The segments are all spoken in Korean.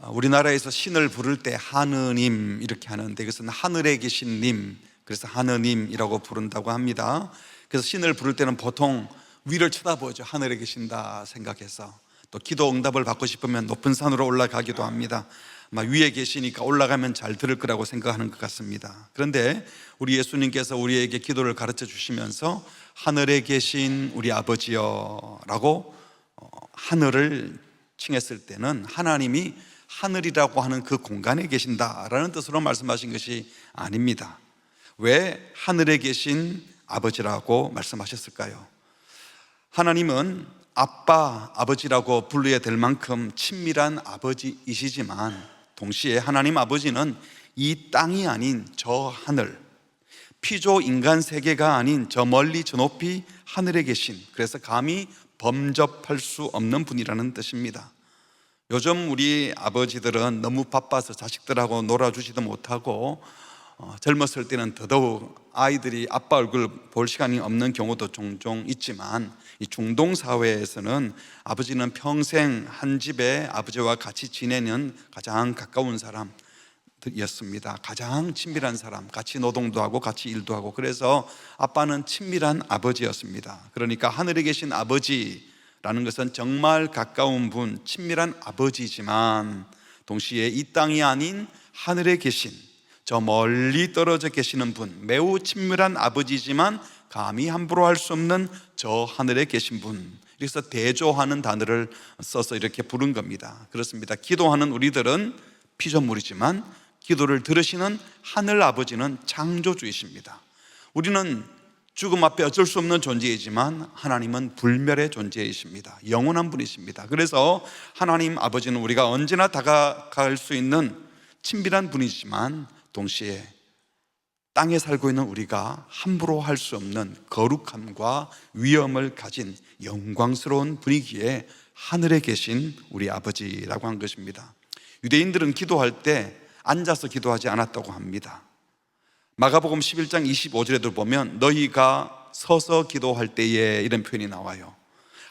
우리나라에서 신을 부를 때 하느님 이렇게 하는데, 이것은 하늘에 계신 님, 그래서 하느님이라고 부른다고 합니다. 그래서 신을 부를 때는 보통 위를 쳐다보죠. 하늘에 계신다 생각해서. 또 기도 응답을 받고 싶으면 높은 산으로 올라가기도 합니다. 아마 위에 계시니까 올라가면 잘 들을 거라고 생각하는 것 같습니다. 그런데 우리 예수님께서 우리에게 기도를 가르쳐 주시면서 하늘에 계신 우리 아버지여 라고 하늘을 칭했을 때는 하나님이 하늘이라고 하는 그 공간에 계신다라는 뜻으로 말씀하신 것이 아닙니다. 왜 하늘에 계신 아버지라고 말씀하셨을까요? 하나님은 아빠, 아버지라고 불러야 될 만큼 친밀한 아버지이시지만, 동시에 하나님 아버지는 이 땅이 아닌 저 하늘, 피조 인간 세계가 아닌 저 멀리 저 높이 하늘에 계신, 그래서 감히 범접할 수 없는 분이라는 뜻입니다. 요즘 우리 아버지들은 너무 바빠서 자식들하고 놀아주지도 못하고 젊었을 때는 더더욱 아이들이 아빠 얼굴 볼 시간이 없는 경우도 종종 있지만, 이 중동 사회에서는 아버지는 평생 한 집에 아버지와 같이 지내는 가장 가까운 사람이었습니다. 가장 친밀한 사람, 같이 노동도 하고 같이 일도 하고, 그래서 아빠는 친밀한 아버지였습니다. 그러니까 하늘에 계신 아버지라는 것은 정말 가까운 분, 친밀한 아버지지만, 동시에 이 땅이 아닌 하늘에 계신 저 멀리 떨어져 계시는 분, 매우 친밀한 아버지지만 감히 함부로 할 수 없는 저 하늘에 계신 분, 그래서 대조하는 단어를 써서 이렇게 부른 겁니다. 그렇습니다. 기도하는 우리들은 피조물이지만 기도를 들으시는 하늘 아버지는 창조주이십니다. 우리는 죽음 앞에 어쩔 수 없는 존재이지만 하나님은 불멸의 존재이십니다. 영원한 분이십니다. 그래서 하나님 아버지는 우리가 언제나 다가갈 수 있는 친밀한 분이지만, 동시에 땅에 살고 있는 우리가 함부로 할 수 없는 거룩함과 위엄을 가진 영광스러운 분이기에 하늘에 계신 우리 아버지라고 한 것입니다. 유대인들은 기도할 때 앉아서 기도하지 않았다고 합니다. 마가복음 11장 25절에도 보면 너희가 서서 기도할 때에 이런 표현이 나와요.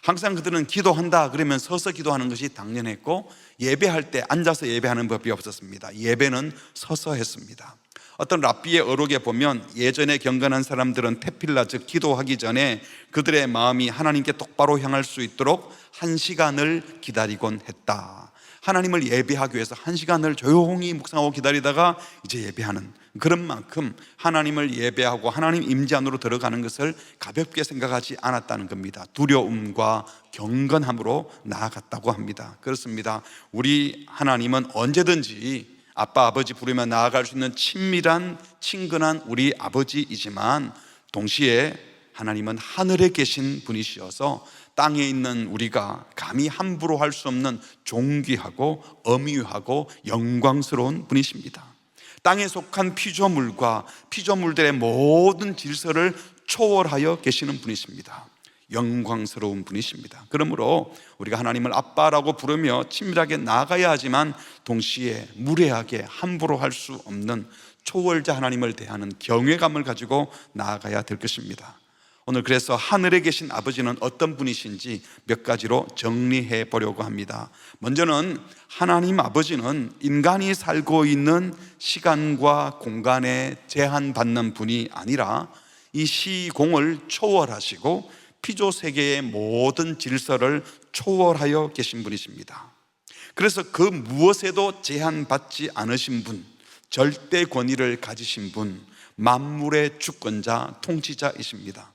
항상 그들은 기도한다 그러면 서서 기도하는 것이 당연했고, 예배할 때 앉아서 예배하는 법이 없었습니다. 예배는 서서 했습니다. 어떤 랍비의 어록에 보면 예전에 경건한 사람들은 테필라, 즉 기도하기 전에 그들의 마음이 하나님께 똑바로 향할 수 있도록 1시간을 기다리곤 했다. 하나님을 예배하기 위해서 1시간을 조용히 묵상하고 기다리다가 이제 예배하는, 그런 만큼 하나님을 예배하고 하나님 임재 안으로 들어가는 것을 가볍게 생각하지 않았다는 겁니다. 두려움과 경건함으로 나아갔다고 합니다. 그렇습니다. 우리 하나님은 언제든지 아빠, 아버지 부르며 나아갈 수 있는 친밀한, 친근한 우리 아버지이지만, 동시에 하나님은 하늘에 계신 분이시어서 땅에 있는 우리가 감히 함부로 할 수 없는 존귀하고 엄유하고 영광스러운 분이십니다. 땅에 속한 피조물과 피조물들의 모든 질서를 초월하여 계시는 분이십니다. 영광스러운 분이십니다. 그러므로 우리가 하나님을 아빠라고 부르며 친밀하게 나아가야 하지만, 동시에 무례하게 함부로 할 수 없는 초월자 하나님을 대하는 경외감을 가지고 나아가야 될 것입니다. 오늘 그래서 하늘에 계신 아버지는 어떤 분이신지 몇 가지로 정리해 보려고 합니다. 먼저는 하나님 아버지는 인간이 살고 있는 시간과 공간에 제한받는 분이 아니라 이 시공을 초월하시고 피조세계의 모든 질서를 초월하여 계신 분이십니다. 그래서 그 무엇에도 제한받지 않으신 분, 절대 권위를 가지신 분, 만물의 주권자, 통치자이십니다.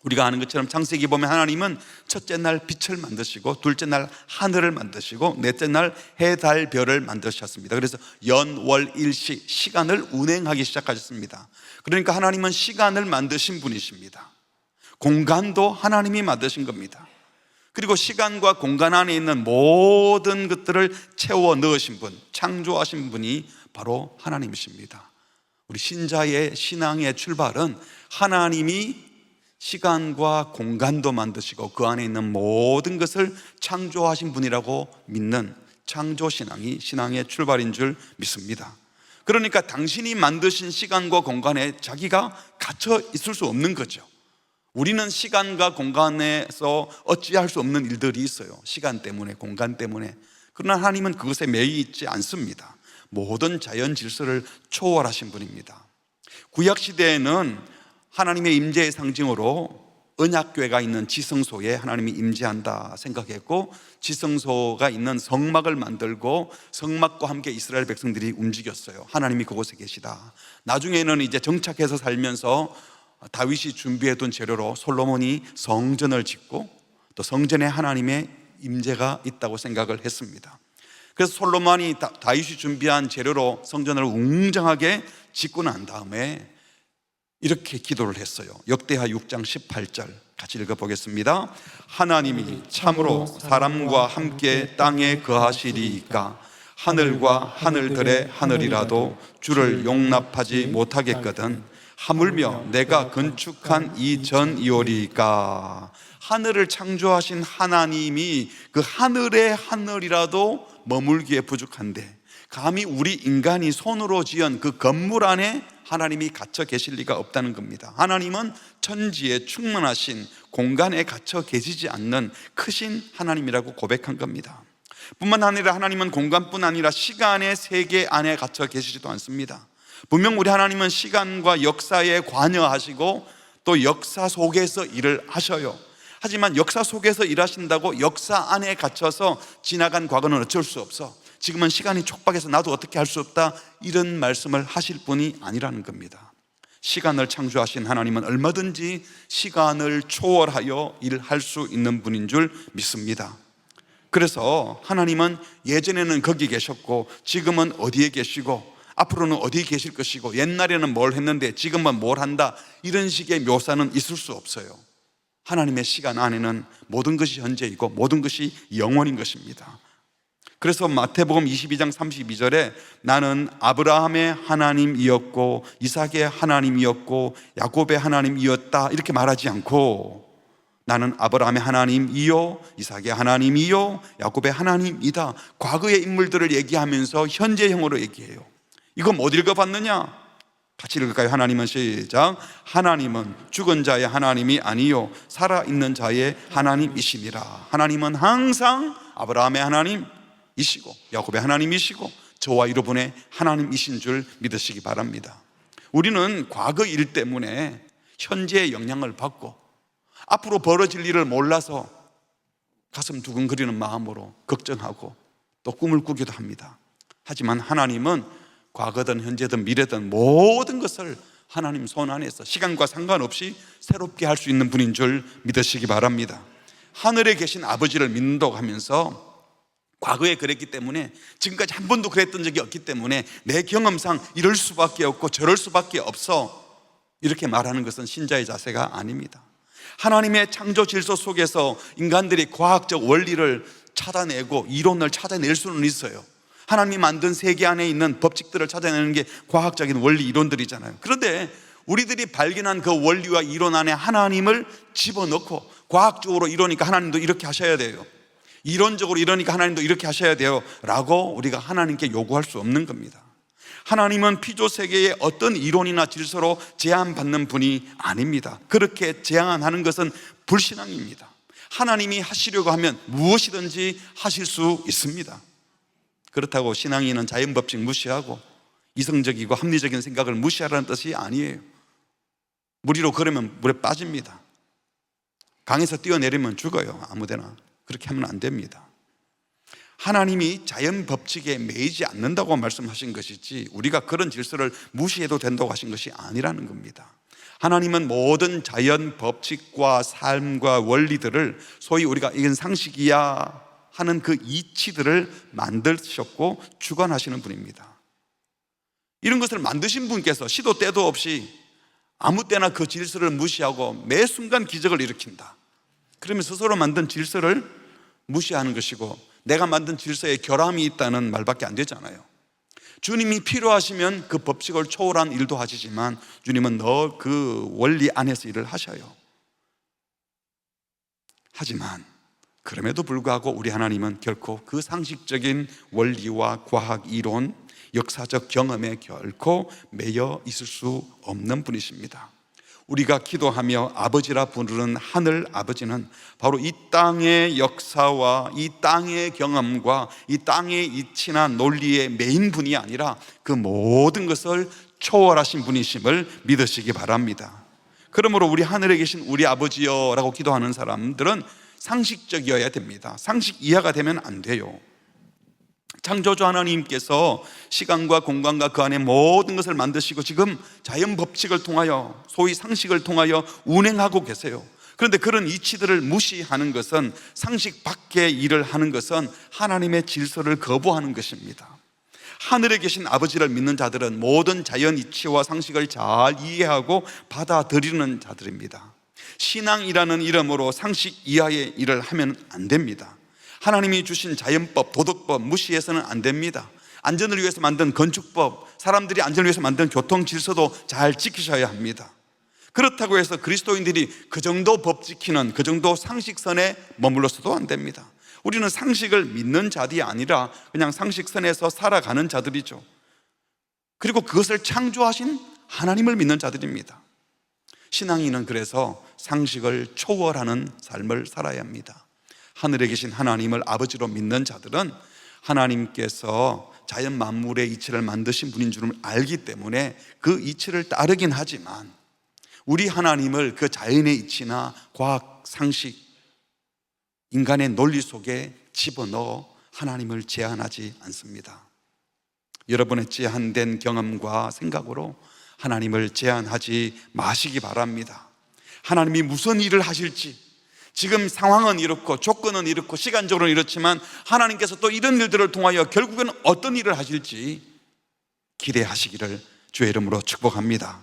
우리가 아는 것처럼 창세기 보면 하나님은 첫째 날 빛을 만드시고, 둘째 날 하늘을 만드시고, 넷째 날 해, 달, 별을 만드셨습니다. 그래서 연, 월, 일시, 시간을 운행하기 시작하셨습니다. 그러니까 하나님은 시간을 만드신 분이십니다. 공간도 하나님이 만드신 겁니다. 그리고 시간과 공간 안에 있는 모든 것들을 채워 넣으신 분, 창조하신 분이 바로 하나님이십니다. 우리 신자의 신앙의 출발은 하나님이 시간과 공간도 만드시고 그 안에 있는 모든 것을 창조하신 분이라고 믿는 창조신앙이 신앙의 출발인 줄 믿습니다. 그러니까 당신이 만드신 시간과 공간에 자기가 갇혀 있을 수 없는 거죠. 우리는 시간과 공간에서 어찌할 수 없는 일들이 있어요. 시간 때문에, 공간 때문에. 그러나 하나님은 그것에 매이 있지 않습니다. 모든 자연 질서를 초월하신 분입니다. 구약 시대에는 하나님의 임재의 상징으로 언약궤가 있는 지성소에 하나님이 임재한다 생각했고, 지성소가 있는 성막을 만들고 성막과 함께 이스라엘 백성들이 움직였어요. 하나님이 그곳에 계시다. 나중에는 이제 정착해서 살면서 다윗이 준비해둔 재료로 솔로몬이 성전을 짓고 또 성전에 하나님의 임재가 있다고 생각을 했습니다. 그래서 솔로몬이 다윗이 준비한 재료로 성전을 웅장하게 짓고 난 다음에 이렇게 기도를 했어요. 역대하 6장 18절 같이 읽어보겠습니다. 하나님이 참으로 사람과 함께 땅에 거하시리이까 하늘과 하늘들의 하늘이라도 주를 용납하지 못하겠거든 하물며 내가 건축한 이 전이오리이까. 하늘을 창조하신 하나님이 그 하늘의 하늘이라도 머물기에 부족한데 감히 우리 인간이 손으로 지은 그 건물 안에 하나님이 갇혀 계실 리가 없다는 겁니다. 하나님은 천지에 충만하신 공간에 갇혀 계시지 않는 크신 하나님이라고 고백한 겁니다. 뿐만 아니라 하나님은 공간뿐 아니라 시간의 세계 안에 갇혀 계시지도 않습니다. 분명 우리 하나님은 시간과 역사에 관여하시고 또 역사 속에서 일을 하셔요. 하지만 역사 속에서 일하신다고 역사 안에 갇혀서 지나간 과거는 어쩔 수 없어, 지금은 시간이 촉박해서 나도 어떻게 할 수 없다, 이런 말씀을 하실 분이 아니라는 겁니다. 시간을 창조하신 하나님은 얼마든지 시간을 초월하여 일할 수 있는 분인 줄 믿습니다. 그래서 하나님은 예전에는 거기 계셨고 지금은 어디에 계시고 앞으로는 어디에 계실 것이고 옛날에는 뭘 했는데 지금은 뭘 한다, 이런 식의 묘사는 있을 수 없어요. 하나님의 시간 안에는 모든 것이 현재이고 모든 것이 영원인 것입니다. 그래서 마태복음 22장 32절에 나는 아브라함의 하나님이었고 이삭의 하나님이었고 야곱의 하나님이었다 이렇게 말하지 않고 나는 아브라함의 하나님이요 이삭의 하나님이요 야곱의 하나님이다, 과거의 인물들을 얘기하면서 현재형으로 얘기해요. 이거 못 읽어봤느냐? 같이 읽을까요? 하나님은 시작. 하나님은 죽은 자의 하나님이 아니요 살아있는 자의 하나님이시니라. 하나님은 항상 아브라함의 하나님이시고 야곱의 하나님이시고 저와 여러분의 하나님이신 줄 믿으시기 바랍니다. 우리는 과거 일 때문에 현재의 영향을 받고 앞으로 벌어질 일을 몰라서 가슴 두근거리는 마음으로 걱정하고 또 꿈을 꾸기도 합니다. 하지만 하나님은 과거든 현재든 미래든 모든 것을 하나님 손 안에서 시간과 상관없이 새롭게 할 수 있는 분인 줄 믿으시기 바랍니다. 하늘에 계신 아버지를 믿는다고 하면서 과거에 그랬기 때문에 지금까지 한 번도 그랬던 적이 없기 때문에 내 경험상 이럴 수밖에 없고 저럴 수밖에 없어, 이렇게 말하는 것은 신자의 자세가 아닙니다. 하나님의 창조 질서 속에서 인간들이 과학적 원리를 찾아내고 이론을 찾아낼 수는 있어요. 하나님이 만든 세계 안에 있는 법칙들을 찾아내는 게 과학적인 원리 이론들이잖아요. 그런데 우리들이 발견한 그 원리와 이론 안에 하나님을 집어넣고 과학적으로 이러니까 하나님도 이렇게 하셔야 돼요, 이론적으로 이러니까 하나님도 이렇게 하셔야 돼요 라고 우리가 하나님께 요구할 수 없는 겁니다. 하나님은 피조세계의 어떤 이론이나 질서로 제한받는 분이 아닙니다. 그렇게 제한하는 것은 불신앙입니다. 하나님이 하시려고 하면 무엇이든지 하실 수 있습니다. 그렇다고 신앙인은 자연법칙 무시하고 이성적이고 합리적인 생각을 무시하라는 뜻이 아니에요. 무리로 걸으면 물에 빠집니다. 강에서 뛰어내리면 죽어요. 아무데나. 그렇게 하면 안 됩니다. 하나님이 자연법칙에 매이지 않는다고 말씀하신 것이지 우리가 그런 질서를 무시해도 된다고 하신 것이 아니라는 겁니다. 하나님은 모든 자연법칙과 삶과 원리들을 소위 우리가 이건 상식이야 하는 그 이치들을 만드셨고 주관하시는 분입니다. 이런 것을 만드신 분께서 시도 때도 없이 아무 때나 그 질서를 무시하고 매 순간 기적을 일으킨다, 그러면 스스로 만든 질서를 무시하는 것이고 내가 만든 질서에 결함이 있다는 말밖에 안 되잖아요. 주님이 필요하시면 그 법칙을 초월한 일도 하시지만 주님은 늘 그 원리 안에서 일을 하셔요. 하지만 그럼에도 불구하고 우리 하나님은 결코 그 상식적인 원리와 과학 이론, 역사적 경험에 결코 매여 있을 수 없는 분이십니다. 우리가 기도하며 아버지라 부르는 하늘 아버지는 바로 이 땅의 역사와 이 땅의 경험과 이 땅의 이치나 논리의 메인 분이 아니라 그 모든 것을 초월하신 분이심을 믿으시기 바랍니다. 그러므로 우리 하늘에 계신 우리 아버지여 라고 기도하는 사람들은 상식적이어야 됩니다. 상식 이하가 되면 안 돼요. 창조주 하나님께서 시간과 공간과 그 안에 모든 것을 만드시고 지금 자연 법칙을 통하여, 소위 상식을 통하여 운행하고 계세요. 그런데 그런 이치들을 무시하는 것은, 상식 밖의 일을 하는 것은 하나님의 질서를 거부하는 것입니다. 하늘에 계신 아버지를 믿는 자들은 모든 자연 이치와 상식을 잘 이해하고 받아들이는 자들입니다. 신앙이라는 이름으로 상식 이하의 일을 하면 안 됩니다. 하나님이 주신 자연법, 도덕법 무시해서는 안 됩니다. 안전을 위해서 만든 건축법, 사람들이 안전을 위해서 만든 교통 질서도 잘 지키셔야 합니다. 그렇다고 해서 그리스도인들이 그 정도 법 지키는, 그 정도 상식선에 머물러서도 안 됩니다. 우리는 상식을 믿는 자들이 아니라 그냥 상식선에서 살아가는 자들이죠. 그리고 그것을 창조하신 하나님을 믿는 자들입니다. 신앙인은 그래서 상식을 초월하는 삶을 살아야 합니다. 하늘에 계신 하나님을 아버지로 믿는 자들은 하나님께서 자연 만물의 이치를 만드신 분인 줄을 알기 때문에 그 이치를 따르긴 하지만 우리 하나님을 그 자연의 이치나 과학, 상식, 인간의 논리 속에 집어넣어 하나님을 제한하지 않습니다. 여러분의 제한된 경험과 생각으로 하나님을 제한하지 마시기 바랍니다. 하나님이 무슨 일을 하실지, 지금 상황은 이렇고 조건은 이렇고 시간적으로는 이렇지만 하나님께서 또 이런 일들을 통하여 결국은 어떤 일을 하실지 기대하시기를 주의 이름으로 축복합니다.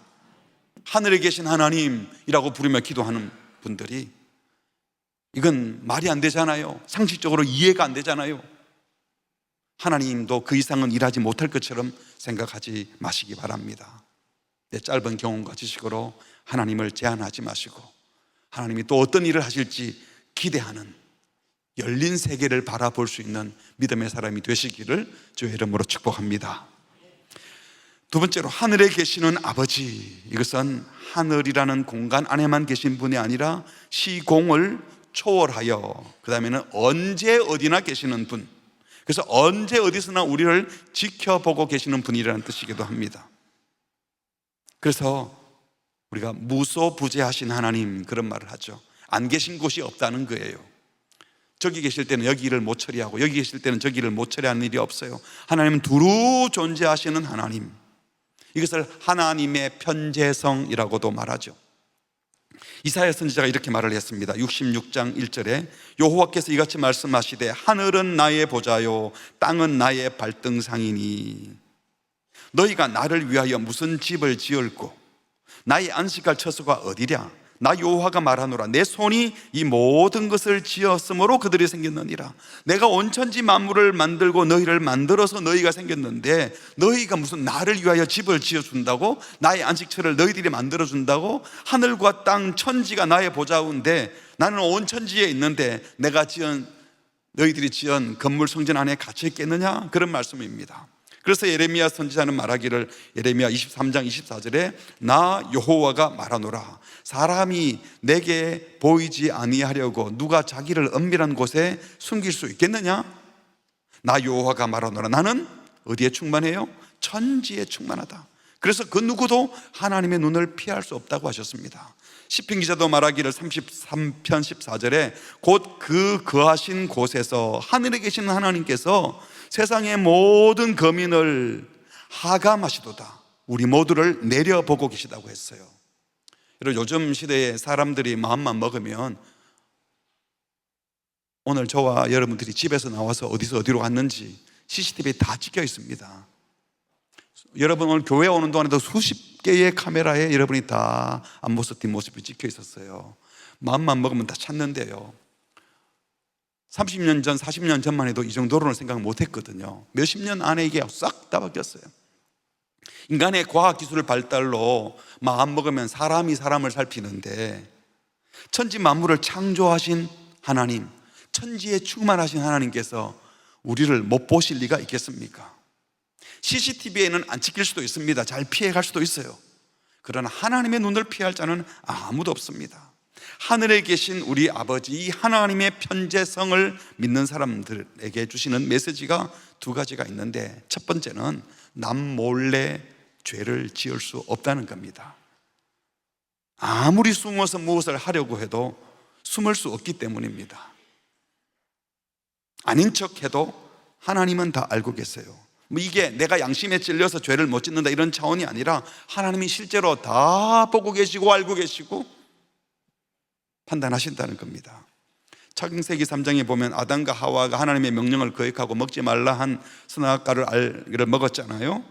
하늘에 계신 하나님이라고 부르며 기도하는 분들이, 이건 말이 안 되잖아요. 상식적으로 이해가 안 되잖아요. 하나님도 그 이상은 일하지 못할 것처럼 생각하지 마시기 바랍니다. 내 짧은 경험과 지식으로 하나님을 제한하지 마시고 하나님이 또 어떤 일을 하실지 기대하는 열린 세계를 바라볼 수 있는 믿음의 사람이 되시기를 주의 이름으로 축복합니다. 두 번째로, 하늘에 계시는 아버지. 이것은 하늘이라는 공간 안에만 계신 분이 아니라 시공을 초월하여 그 다음에는 언제 어디나 계시는 분, 그래서 언제 어디서나 우리를 지켜보고 계시는 분이라는 뜻이기도 합니다. 그래서 우리가 무소부재하신 하나님, 그런 말을 하죠. 안 계신 곳이 없다는 거예요. 저기 계실 때는 여기 일을 못 처리하고 여기 계실 때는 저기 일을 못 처리하는 일이 없어요. 하나님은 두루 존재하시는 하나님, 이것을 하나님의 편재성이라고도 말하죠. 이사야 선지자가 이렇게 말을 했습니다. 66장 1절에 여호와께서 이같이 말씀하시되 하늘은 나의 보좌요 땅은 나의 발등상이니 너희가 나를 위하여 무슨 집을 지을고 나의 안식할 처소가 어디랴? 나 여호와가 말하노라. 내 손이 이 모든 것을 지었으므로 그들이 생겼느니라. 내가 온천지 만물을 만들고 너희를 만들어서 너희가 생겼는데 너희가 무슨 나를 위하여 집을 지어준다고? 나의 안식처를 너희들이 만들어준다고? 하늘과 땅 천지가 나의 보좌인데 나는 온천지에 있는데 내가 너희들이 지은 건물 성전 안에 갇혀 있겠느냐? 그런 말씀입니다. 그래서 예레미야 선지자는 말하기를, 예레미야 23장 24절에 나 여호와가 말하노라. 사람이 내게 보이지 아니하려고 누가 자기를 은밀한 곳에 숨길 수 있겠느냐? 나 여호와가 말하노라. 나는 어디에 충만해요? 천지에 충만하다. 그래서 그 누구도 하나님의 눈을 피할 수 없다고 하셨습니다. 시편 기자도 말하기를 33편 14절에 곧 그 거하신 곳에서 하늘에 계시는 하나님께서 세상의 모든 거민을 하감하시도다. 우리 모두를 내려보고 계시다고 했어요. 요즘 시대에 사람들이 마음만 먹으면 오늘 저와 여러분들이 집에서 나와서 어디서 어디로 갔는지 CCTV에 다 찍혀 있습니다. 여러분 오늘 교회 오는 동안에도 수십 개의 카메라에 여러분이 다 앞모습 뒷모습이 찍혀 있었어요. 마음만 먹으면 다 찾는데요, 30년 전, 40년 전만 해도 이 정도로는 생각 못 했거든요. 몇십 년 안에 이게 싹 다 바뀌었어요. 인간의 과학기술의 발달로 마음 먹으면 사람이 사람을 살피는데 천지 만물을 창조하신 하나님, 천지에 충만하신 하나님께서 우리를 못 보실 리가 있겠습니까? CCTV에는 안 찍힐 수도 있습니다. 잘 피해갈 수도 있어요. 그러나 하나님의 눈을 피할 자는 아무도 없습니다. 하늘에 계신 우리 아버지, 이 하나님의 편재성을 믿는 사람들에게 주시는 메시지가 두 가지가 있는데, 첫 번째는 남 몰래 죄를 지을 수 없다는 겁니다. 아무리 숨어서 무엇을 하려고 해도 숨을 수 없기 때문입니다. 아닌 척해도 하나님은 다 알고 계세요. 이게 내가 양심에 찔려서 죄를 못 짓는다 이런 차원이 아니라 하나님이 실제로 다 보고 계시고 알고 계시고 판단하신다는 겁니다. 창세기 3장에 보면 아담과 하와가 하나님의 명령을 거역하고 먹지 말라 한 선악과를 먹었잖아요.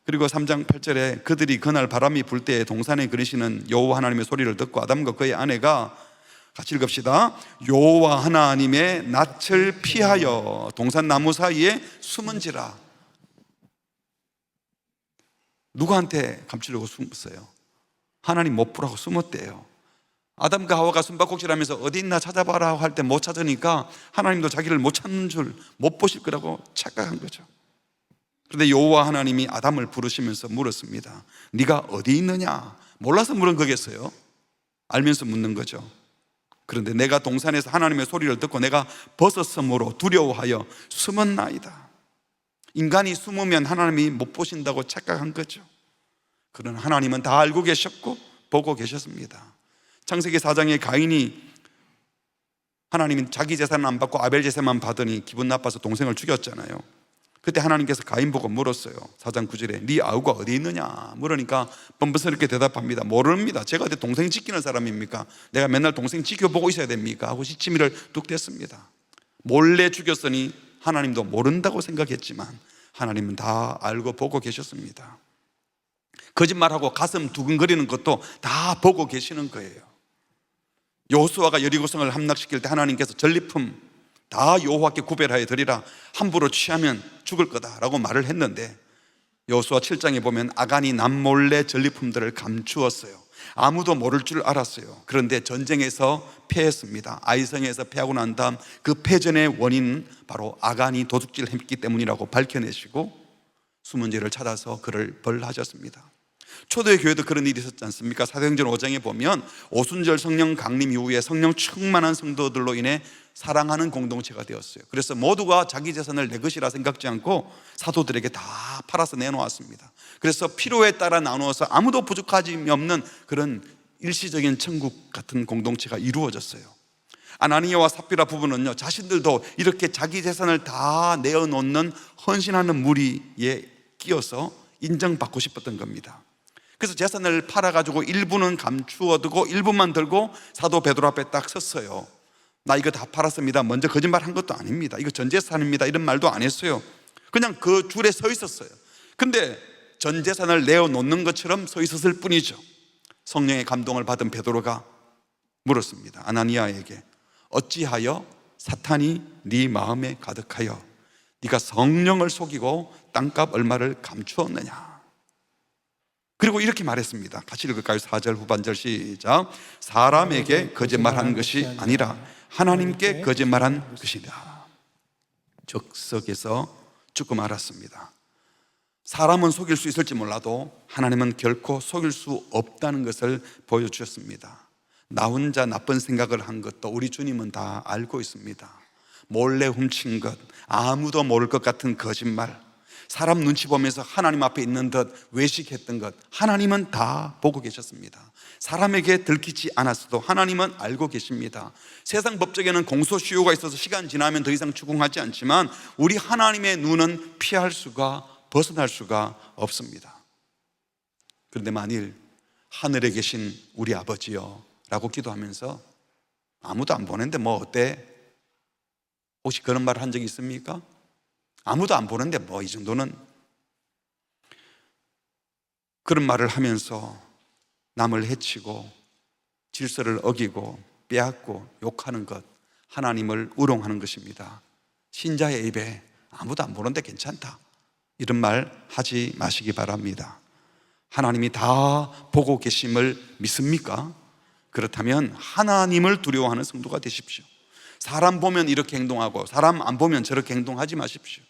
그리고 3장 8절에 그들이 그날 바람이 불 때 동산에 그리시는 여호와 하나님의 소리를 듣고 아담과 그의 아내가, 같이 읽읍시다. 여호와 하나님의 낯을 피하여 동산 나무 사이에 숨은지라. 누구한테 감추려고 숨었어요? 하나님 못 보라고 숨었대요. 아담과 하와가 숨바꼭질하면서 어디 있나 찾아봐라 할 때 못 찾으니까 하나님도 자기를 못 찾는 줄, 못 보실 거라고 착각한 거죠. 그런데 여호와 하나님이 아담을 부르시면서 물었습니다. 네가 어디 있느냐? 몰라서 물은 거겠어요? 알면서 묻는 거죠. 그런데 내가 동산에서 하나님의 소리를 듣고 내가 벗었으므로 두려워하여 숨었나이다. 인간이 숨으면 하나님이 못 보신다고 착각한 거죠. 그러나 하나님은 다 알고 계셨고 보고 계셨습니다. 창세기 4장에 가인이 하나님이 자기 재산은 안 받고 아벨 제사만 받으니 기분 나빠서 동생을 죽였잖아요. 그때 하나님께서 가인 보고 물었어요. 4장 9절에 네 아우가 어디 있느냐 물으니까 뻔뻔스럽게 대답합니다. 모릅니다. 제가 내 동생 지키는 사람입니까? 내가 맨날 동생 지켜보고 있어야 됩니까? 하고 시치미를 뚝 댔습니다. 몰래 죽였으니 하나님도 모른다고 생각했지만 하나님은 다 알고 보고 계셨습니다. 거짓말하고 가슴 두근거리는 것도 다 보고 계시는 거예요. 여호수아가 여리고성을 함락시킬 때 하나님께서 전리품 다 여호와께 구별하여 드리라, 함부로 취하면 죽을 거다라고 말을 했는데 여호수아 7장에 보면 아간이 남몰래 전리품들을 감추었어요. 아무도 모를 줄 알았어요. 그런데 전쟁에서 패했습니다. 아이성에서 패하고 난 다음 그 패전의 원인은 바로 아간이 도둑질을 했기 때문이라고 밝혀내시고 숨은 죄를 찾아서 그를 벌하셨습니다. 초대의 교회도 그런 일이 있었지 않습니까? 사도행전 5장에 보면 오순절 성령 강림 이후에 성령 충만한 성도들로 인해 사랑하는 공동체가 되었어요. 그래서 모두가 자기 재산을 내 것이라 생각지 않고 사도들에게 다 팔아서 내놓았습니다. 그래서 필요에 따라 나누어서 아무도 부족함이 없는 그런 일시적인 천국 같은 공동체가 이루어졌어요. 아나니아와 삽비라 부부는요, 자신들도 이렇게 자기 재산을 다 내어놓는 헌신하는 무리에 끼어서 인정받고 싶었던 겁니다. 그래서 재산을 팔아가지고 일부는 감추어두고 일부만 들고 사도 베드로 앞에 딱 섰어요. 나 이거 다 팔았습니다. 먼저 거짓말 한 것도 아닙니다. 이거 전 재산입니다. 이런 말도 안 했어요. 그냥 그 줄에 서 있었어요. 근데 전 재산을 내어놓는 것처럼 서 있었을 뿐이죠. 성령의 감동을 받은 베드로가 물었습니다. 아나니아에게 어찌하여 사탄이 네 마음에 가득하여 네가 성령을 속이고 땅값 얼마를 감추었느냐. 그리고 이렇게 말했습니다. 같이 읽을까요? 4절 후반절 시작. 사람에게 거짓말한 것이 아니라 하나님께 거짓말한 것이다. 적석에서 조금 알았습니다. 사람은 속일 수 있을지 몰라도 하나님은 결코 속일 수 없다는 것을 보여주셨습니다. 나 혼자 나쁜 생각을 한 것도 우리 주님은 다 알고 있습니다. 몰래 훔친 것, 아무도 모를 것 같은 거짓말, 사람 눈치 보면서 하나님 앞에 있는 듯 외식했던 것, 하나님은 다 보고 계셨습니다. 사람에게 들키지 않았어도 하나님은 알고 계십니다. 세상 법적에는 공소시효가 있어서 시간 지나면 더 이상 추궁하지 않지만 우리 하나님의 눈은 피할 수가, 벗어날 수가 없습니다. 그런데 만일 하늘에 계신 우리 아버지요 라고 기도하면서 아무도 안 보는데 뭐 어때? 혹시 그런 말을 한 적이 있습니까? 아무도 안 보는데 뭐 이 정도는, 그런 말을 하면서 남을 해치고 질서를 어기고 빼앗고 욕하는 것, 하나님을 우롱하는 것입니다. 신자의 입에 아무도 안 보는데 괜찮다 이런 말 하지 마시기 바랍니다. 하나님이 다 보고 계심을 믿습니까? 그렇다면 하나님을 두려워하는 성도가 되십시오. 사람 보면 이렇게 행동하고 사람 안 보면 저렇게 행동하지 마십시오.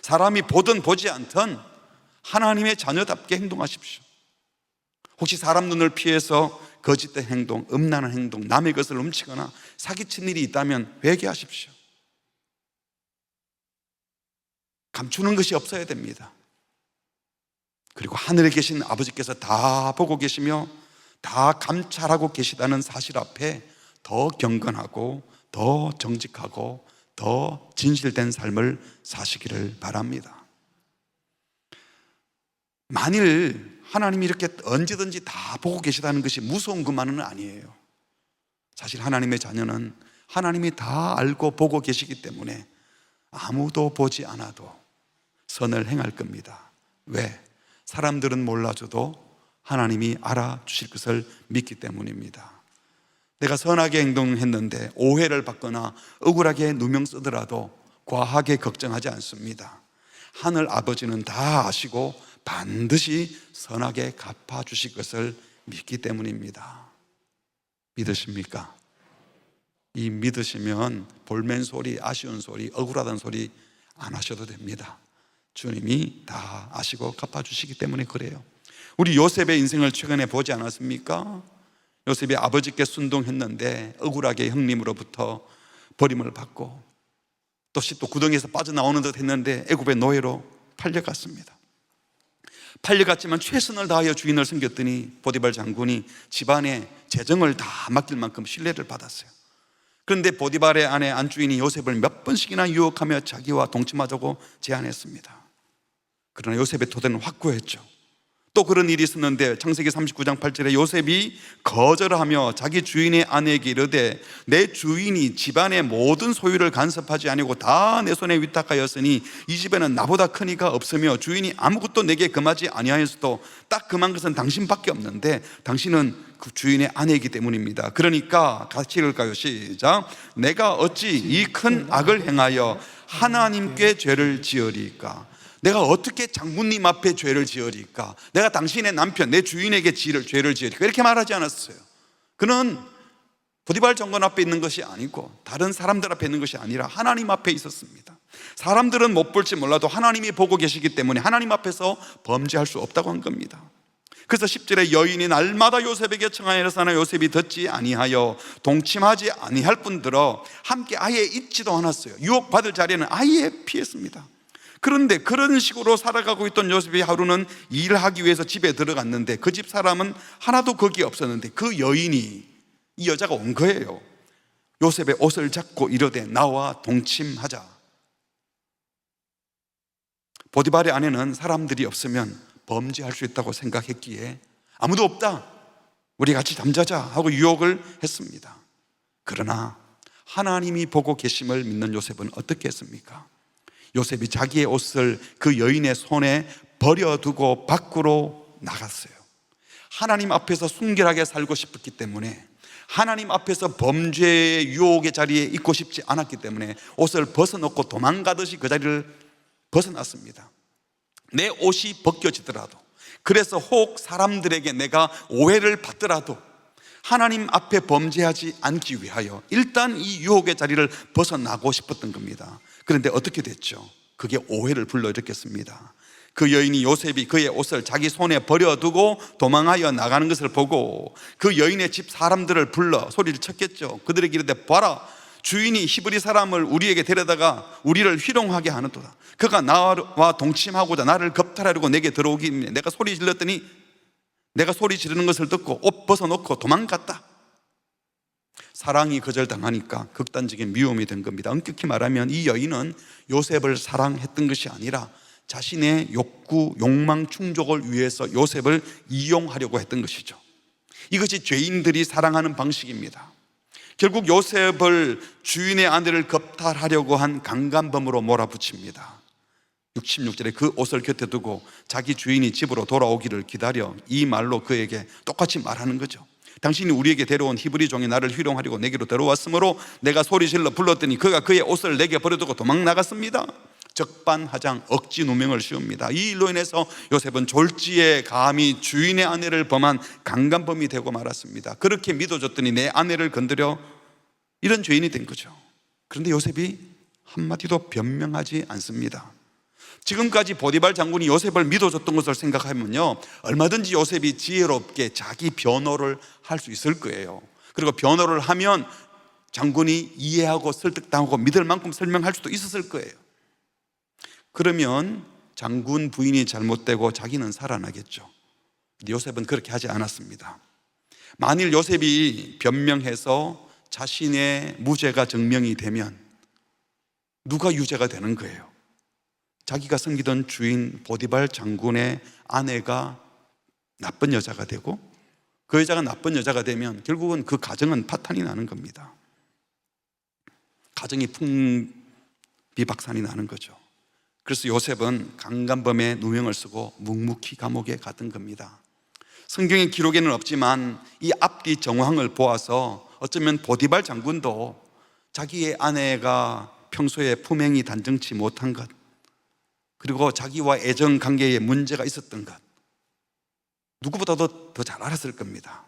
사람이 보든 보지 않든 하나님의 자녀답게 행동하십시오. 혹시 사람 눈을 피해서 거짓된 행동, 음란한 행동, 남의 것을 훔치거나 사기친 일이 있다면 회개하십시오. 감추는 것이 없어야 됩니다. 그리고 하늘에 계신 아버지께서 다 보고 계시며 다 감찰하고 계시다는 사실 앞에 더 경건하고 더 정직하고 더 진실된 삶을 사시기를 바랍니다. 만일 하나님이 이렇게 언제든지 다 보고 계시다는 것이 무서운 것만은 아니에요. 사실 하나님의 자녀는 하나님이 다 알고 보고 계시기 때문에 아무도 보지 않아도 선을 행할 겁니다. 왜? 사람들은 몰라줘도 하나님이 알아주실 것을 믿기 때문입니다. 내가 선하게 행동했는데 오해를 받거나 억울하게 누명 쓰더라도 과하게 걱정하지 않습니다. 하늘 아버지는 다 아시고 반드시 선하게 갚아주실 것을 믿기 때문입니다. 믿으십니까? 이 믿으시면 볼멘 소리, 아쉬운 소리, 억울하다는 소리 안 하셔도 됩니다. 주님이 다 아시고 갚아주시기 때문에 그래요. 우리 요셉의 인생을 최근에 보지 않았습니까? 요셉이 아버지께 순종했는데 억울하게 형님으로부터 버림을 받고 또 구덩이에서 빠져나오는 듯 했는데 애굽의 노예로 팔려갔습니다. 팔려갔지만 최선을 다하여 주인을 섬겼더니 보디발 장군이 집안에 재정을 다 맡길 만큼 신뢰를 받았어요. 그런데 보디발의 아내 안주인이 요셉을 몇 번씩이나 유혹하며 자기와 동침하자고 제안했습니다. 그러나 요셉의 토대는 확고했죠. 또 그런 일이 있었는데 창세기 39장 8절에 요셉이 거절하며 자기 주인의 아내에게 이르되 내 주인이 집안의 모든 소유를 간섭하지 아니고 다 내 손에 위탁하였으니 이 집에는 나보다 큰 이가 없으며 주인이 아무것도 내게 금하지 아니하였어도 딱 금한 것은 당신밖에 없는데 당신은 그 주인의 아내이기 때문입니다. 그러니까 같이 읽을까요? 시작. 내가 어찌 이 큰 악을 행하여 하나님께 죄를 지으리까? 내가 어떻게 장군님 앞에 죄를 지으리까? 내가 당신의 남편, 내 주인에게 죄를 지으리까? 이렇게 말하지 않았어요. 그는 보디발 장군 앞에 있는 것이 아니고 다른 사람들 앞에 있는 것이 아니라 하나님 앞에 있었습니다. 사람들은 못 볼지 몰라도 하나님이 보고 계시기 때문에 하나님 앞에서 범죄할 수 없다고 한 겁니다. 그래서 10절에 여인이 날마다 요셉에게 청하였으나 요셉이 듣지 아니하여 동침하지 아니할 뿐더러 함께 아예 있지도 않았어요. 유혹받을 자리에는 아예 피했습니다. 그런데 그런 식으로 살아가고 있던 요셉이 하루는 일하기 위해서 집에 들어갔는데 그 집 사람은 하나도 거기에 없었는데 그 여인이, 이 여자가 온 거예요. 요셉의 옷을 잡고 이르되 나와 동침하자. 보디발의 아내는 사람들이 없으면 범죄할 수 있다고 생각했기에 아무도 없다, 우리 같이 잠자자 하고 유혹을 했습니다. 그러나 하나님이 보고 계심을 믿는 요셉은 어떻게 했습니까? 요셉이 자기의 옷을 그 여인의 손에 버려두고 밖으로 나갔어요. 하나님 앞에서 순결하게 살고 싶었기 때문에, 하나님 앞에서 범죄의 유혹의 자리에 있고 싶지 않았기 때문에 옷을 벗어놓고 도망가듯이 그 자리를 벗어났습니다. 내 옷이 벗겨지더라도, 그래서 혹 사람들에게 내가 오해를 받더라도 하나님 앞에 범죄하지 않기 위하여 일단 이 유혹의 자리를 벗어나고 싶었던 겁니다. 그런데 어떻게 됐죠? 그게 오해를 불러일으켰습니다. 그 여인이 요셉이 그의 옷을 자기 손에 버려두고 도망하여 나가는 것을 보고 그 여인의 집 사람들을 불러 소리를 쳤겠죠. 그들에게 이르되 봐라, 주인이 히브리 사람을 우리에게 데려다가 우리를 희롱하게 하는도다. 그가 나와 동침하고자 나를 겁탈하려고 내게 들어오기 때문에 내가 소리 질렀더니 내가 소리 지르는 것을 듣고 옷 벗어놓고 도망갔다. 사랑이 거절당하니까 극단적인 미움이 된 겁니다. 엄격히 말하면 이 여인은 요셉을 사랑했던 것이 아니라 자신의 욕망 충족을 위해서 요셉을 이용하려고 했던 것이죠. 이것이 죄인들이 사랑하는 방식입니다. 결국 요셉을 주인의 아내를 겁탈하려고 한 강간범으로 몰아붙입니다. 66절에 그 옷을 곁에 두고 자기 주인이 집으로 돌아오기를 기다려 이 말로 그에게 똑같이 말하는 거죠. 당신이 우리에게 데려온 히브리 종이 나를 희롱하려고 내게로 들어왔으므로 내가 소리질러 불렀더니 그가 그의 옷을 내게 버려두고 도망 나갔습니다. 적반하장 억지 누명을 씌웁니다. 이 일로 인해서 요셉은 졸지에 감히 주인의 아내를 범한 강간범이 되고 말았습니다. 그렇게 믿어줬더니 내 아내를 건드려, 이런 죄인이 된 거죠. 그런데 요셉이 한마디도 변명하지 않습니다. 지금까지 보디발 장군이 요셉을 믿어줬던 것을 생각하면요, 얼마든지 요셉이 지혜롭게 자기 변호를 할 수 있을 거예요. 그리고 변호를 하면 장군이 이해하고 설득당하고 믿을 만큼 설명할 수도 있었을 거예요. 그러면 장군 부인이 잘못되고 자기는 살아나겠죠. 근데 요셉은 그렇게 하지 않았습니다. 만일 요셉이 변명해서 자신의 무죄가 증명이 되면 누가 유죄가 되는 거예요? 자기가 섬기던 주인 보디발 장군의 아내가 나쁜 여자가 되고, 그 여자가 나쁜 여자가 되면 결국은 그 가정은 파탄이 나는 겁니다. 가정이 풍비박산이 나는 거죠. 그래서 요셉은 강간범의 누명을 쓰고 묵묵히 감옥에 갔던 겁니다. 성경의 기록에는 없지만 이 앞뒤 정황을 보아서 어쩌면 보디발 장군도 자기의 아내가 평소에 품행이 단정치 못한 것, 그리고 자기와 애정 관계에 문제가 있었던 것, 누구보다도 더 잘 알았을 겁니다.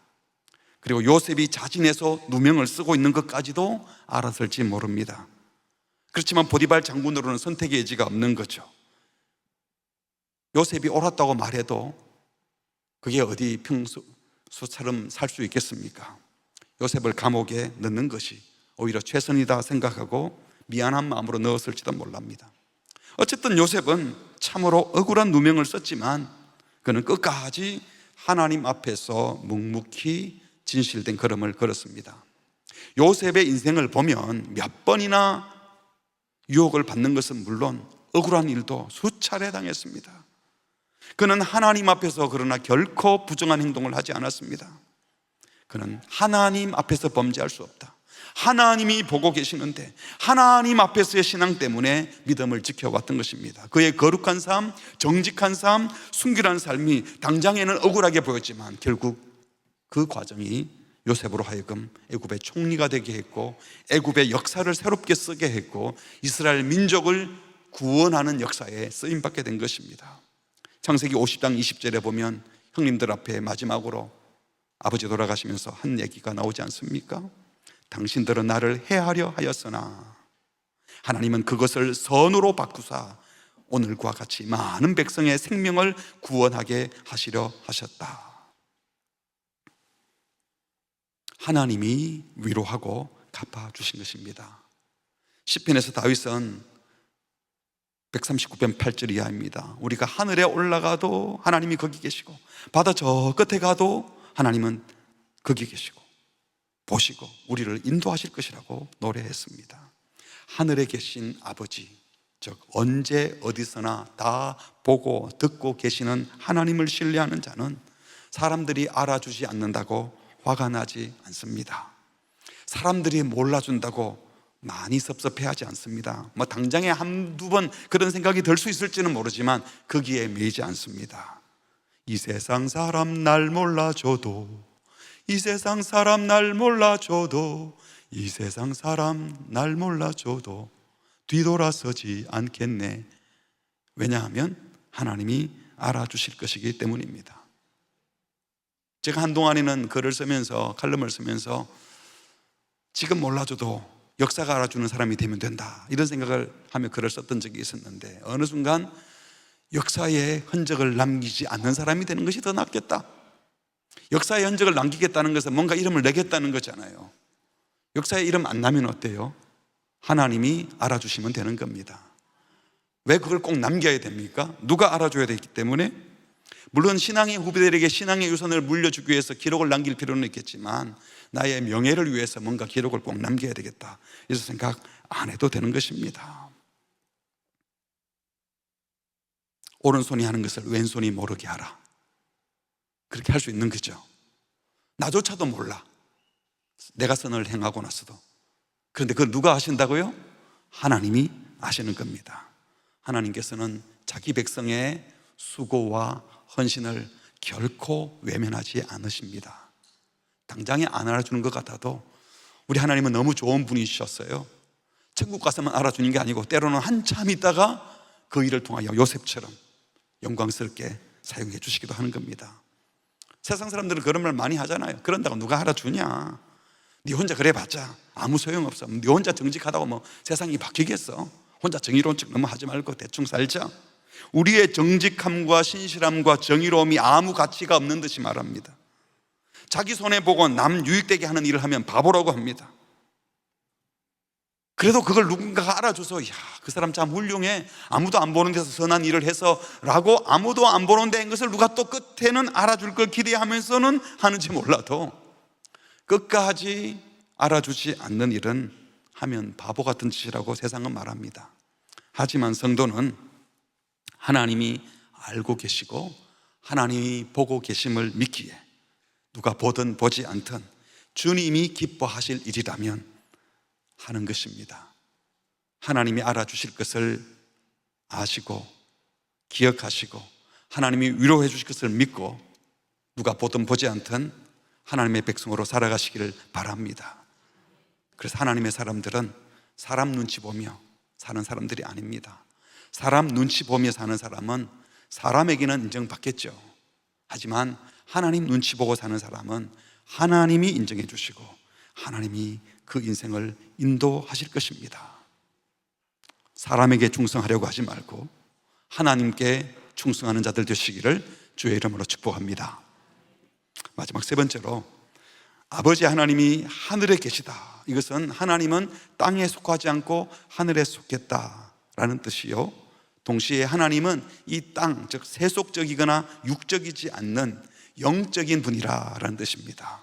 그리고 요셉이 자진해서 누명을 쓰고 있는 것까지도 알았을지 모릅니다. 그렇지만 보디발 장군으로는 선택의 여지가 없는 거죠. 요셉이 옳았다고 말해도 그게 어디 평소처럼 살 수 있겠습니까? 요셉을 감옥에 넣는 것이 오히려 최선이다 생각하고 미안한 마음으로 넣었을지도 몰랍니다. 어쨌든 요셉은 참으로 억울한 누명을 썼지만 그는 끝까지 하나님 앞에서 묵묵히 진실된 걸음을 걸었습니다. 요셉의 인생을 보면 몇 번이나 유혹을 받는 것은 물론 억울한 일도 수차례 당했습니다. 그는 하나님 앞에서 그러나 결코 부정한 행동을 하지 않았습니다. 그는 하나님 앞에서 범죄할 수 없다, 하나님이 보고 계시는데 하나님 앞에서의 신앙 때문에 믿음을 지켜왔던 것입니다. 그의 거룩한 삶, 정직한 삶, 순결한 삶이 당장에는 억울하게 보였지만 결국 그 과정이 요셉으로 하여금 애굽의 총리가 되게 했고 애굽의 역사를 새롭게 쓰게 했고 이스라엘 민족을 구원하는 역사에 쓰임받게 된 것입니다. 창세기 50장 20절에 보면 형님들 앞에 마지막으로 아버지 돌아가시면서 한 얘기가 나오지 않습니까? 당신들은 나를 해하려 하였으나 하나님은 그것을 선으로 바꾸사 오늘과 같이 많은 백성의 생명을 구원하게 하시려 하셨다. 하나님이 위로하고 갚아주신 것입니다. 시편에서 다윗은 139편 8절 이하입니다. 우리가 하늘에 올라가도 하나님이 거기 계시고 바다 저 끝에 가도 하나님은 거기 계시고 보시고 우리를 인도하실 것이라고 노래했습니다. 하늘에 계신 아버지, 즉 언제 어디서나 다 보고 듣고 계시는 하나님을 신뢰하는 자는 사람들이 알아주지 않는다고 화가 나지 않습니다. 사람들이 몰라준다고 많이 섭섭해하지 않습니다. 당장에 한두 번 그런 생각이 들 수 있을지는 모르지만 거기에 매이지 않습니다. 이 세상 사람 날 몰라줘도, 이 세상 사람 날 몰라줘도, 이 세상 사람 날 몰라줘도 뒤돌아서지 않겠네. 왜냐하면 하나님이 알아주실 것이기 때문입니다. 제가 한동안에는 글을 쓰면서, 칼럼을 쓰면서 지금 몰라줘도 역사가 알아주는 사람이 되면 된다, 이런 생각을 하며 글을 썼던 적이 있었는데 어느 순간 역사에 흔적을 남기지 않는 사람이 되는 것이 더 낫겠다. 역사에 흔적을 남기겠다는 것은 뭔가 이름을 내겠다는 거잖아요. 역사에 이름 안 나면 어때요? 하나님이 알아주시면 되는 겁니다. 왜 그걸 꼭 남겨야 됩니까? 누가 알아줘야 되기 때문에. 물론 신앙의 후배들에게 신앙의 유산을 물려주기 위해서 기록을 남길 필요는 있겠지만 나의 명예를 위해서 뭔가 기록을 꼭 남겨야 되겠다, 이런 생각 안 해도 되는 것입니다. 오른손이 하는 것을 왼손이 모르게 하라, 그렇게 할 수 있는 거죠. 나조차도 몰라, 내가 선을 행하고 나서도. 그런데 그걸 누가 하신다고요? 하나님이 아시는 겁니다. 하나님께서는 자기 백성의 수고와 헌신을 결코 외면하지 않으십니다. 당장에 안 알아주는 것 같아도 우리 하나님은 너무 좋은 분이셨어요. 천국 가서만 알아주는 게 아니고 때로는 한참 있다가 그 일을 통하여 요셉처럼 영광스럽게 사용해 주시기도 하는 겁니다. 세상 사람들은 그런 말 많이 하잖아요. 그런다고 누가 알아주냐, 네 혼자 그래봤자 아무 소용없어, 네 혼자 정직하다고 뭐 세상이 바뀌겠어, 혼자 정의로운 척 너무 하지 말고 대충 살자. 우리의 정직함과 신실함과 정의로움이 아무 가치가 없는 듯이 말합니다. 자기 손해보고 남 유익되게 하는 일을 하면 바보라고 합니다. 그래도 그걸 누군가가 알아줘서 야, 그 사람 참 훌륭해, 아무도 안 보는 데서 선한 일을 해서 라고 아무도 안 보는 데인 것을 누가 또 끝에는 알아줄 걸 기대하면서는 하는지 몰라도 끝까지 알아주지 않는 일은 하면 바보 같은 짓이라고 세상은 말합니다. 하지만 성도는 하나님이 알고 계시고 하나님이 보고 계심을 믿기에 누가 보든 보지 않든 주님이 기뻐하실 일이라면 하는 것입니다. 하나님이 알아주실 것을 아시고 기억하시고 하나님이 위로해 주실 것을 믿고 누가 보든 보지 않든 하나님의 백성으로 살아가시기를 바랍니다. 그래서 하나님의 사람들은 사람 눈치 보며 사는 사람들이 아닙니다. 사람 눈치 보며 사는 사람은 사람에게는 인정받겠죠. 하지만 하나님 눈치 보고 사는 사람은 하나님이 인정해 주시고 하나님이 그 인생을 인도하실 것입니다. 사람에게 충성하려고 하지 말고 하나님께 충성하는 자들 되시기를 주의 이름으로 축복합니다. 마지막 세 번째로, 아버지 하나님이 하늘에 계시다. 이것은 하나님은 땅에 속하지 않고 하늘에 속했다라는 뜻이요, 동시에 하나님은 이 땅, 즉 세속적이거나 육적이지 않는 영적인 분이라는 뜻입니다.